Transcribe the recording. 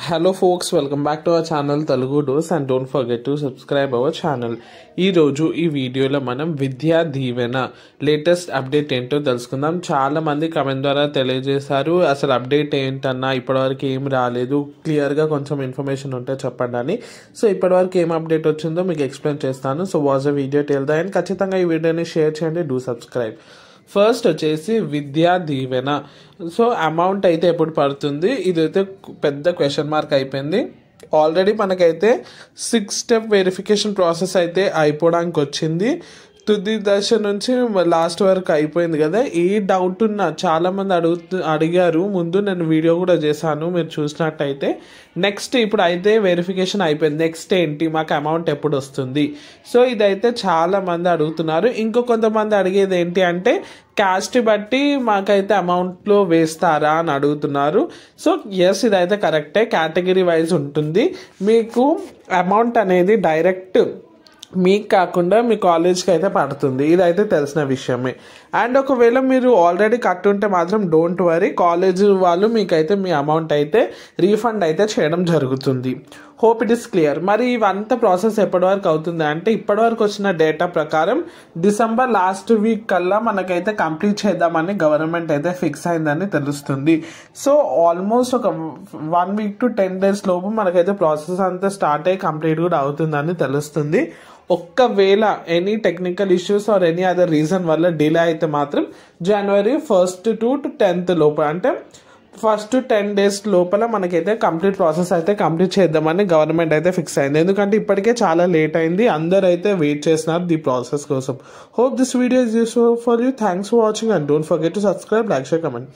Hello folks, welcome back to our channel Telugu Dose and don't forget to subscribe our channel. ఈ రోజు ఈ వీడియోలో మనం Vidya Deevena latest update ఏంటో తెలుసుకుందాం. చాలా మంది కమెంట్ ద్వారా తెలియజేశారు అసలు అప్డేట్ ఏంటన్నా ఇప్పటివరకు ఏం రాలేదు, క్లియర్గా కొంచెం ఇన్ఫర్మేషన్ ఉంటే చెప్పండి అని. సో ఇప్పటివరకు ఏం అప్డేట్ వచ్చిందో మీకు ఎక్స్ప్లెయిన్ చేస్తాను. So watch the video till the end. ఖచ్చితంగా ఈ వీడియోని షేర్ చేయండి, డూ సబ్స్క్రైబ్. ఫస్ట్ వచ్చేసి విద్యా దీవెన. సో అమౌంట్ అయితే ఎప్పుడు పడుతుంది, ఇదైతే పెద్ద క్వశ్చన్ మార్క్ అయిపోయింది. ఆల్రెడీ మనకైతే 6 స్టెప్ వెరిఫికేషన్ ప్రాసెస్ అయితే అయిపోవడానికి వచ్చింది. తుది దశ నుంచి లాస్ట్ వరకు అయిపోయింది కదా. ఏ డౌట్ ఉన్నా చాలామంది అడిగారు, ముందు నేను వీడియో కూడా చేశాను మీరు చూసినట్టయితే. నెక్స్ట్ ఇప్పుడు అయితే వెరిఫికేషన్ అయిపోయింది, నెక్స్ట్ ఏంటి, మాకు అమౌంట్ ఎప్పుడు వస్తుంది. సో ఇదైతే చాలామంది అడుగుతున్నారు. ఇంకో కొంతమంది అడిగేది ఏంటి అంటే క్యాస్ట్ బట్టి మాకైతే అమౌంట్లో వేస్తారా అని అడుగుతున్నారు. సో ఎస్, ఇదైతే కరెక్టే, కేటగిరీ వైజ్ ఉంటుంది. మీకు అమౌంట్ అనేది డైరెక్ట్ మీకు కాకుండా మీ కాలేజ్కి అయితే పడుతుంది, ఇదైతే తెలిసిన విషయమే. అండ్ ఒకవేళ మీరు ఆల్రెడీ కట్టుంటే మాత్రం డోంట్ వరీ, కాలేజ్ వాళ్ళు మీకైతే మీ అమౌంట్ అయితే రీఫండ్ అయితే చేయడం జరుగుతుంది. Hope it is clear. మరి ఇవంతా ప్రాసెస్ ఎప్పటి వరకు అవుతుంది అంటే ఇప్పటివరకు వచ్చిన డేటా ప్రకారం డిసెంబర్ లాస్ట్ వీక్ కల్లా మనకైతే కంప్లీట్ చేద్దామని గవర్నమెంట్ అయితే ఫిక్స్ అయిందని తెలుస్తుంది. సో ఆల్మోస్ట్ ఒక 1 వీక్ to 10 days లోపు మనకైతే ప్రాసెస్ అంతా స్టార్ట్ అయ్యి కంప్లీట్ కూడా అవుతుందని తెలుస్తుంది. ఒక్కవేళ any technical issues or any other reason వల్ల డిలే అయితే మాత్రం January 1st to 10th లోపల, అంటే 1st to 10 days లోపల మనకైతే కంప్లీట్ ప్రాసెస్ అయితే కంప్లీట్ చేద్దామని గవర్నమెంట్ అయితే ఫిక్స్ అయింది. ఎందుకంటే ఇప్పటికే చాలా లేట్ అయింది, అందరు అయితే వెయిట్ చేస్తున్నారు ది ప్రాసెస్ కోసం. Hope this video is useful for you. Thanks for watching and don't forget to subscribe, like, share, comment.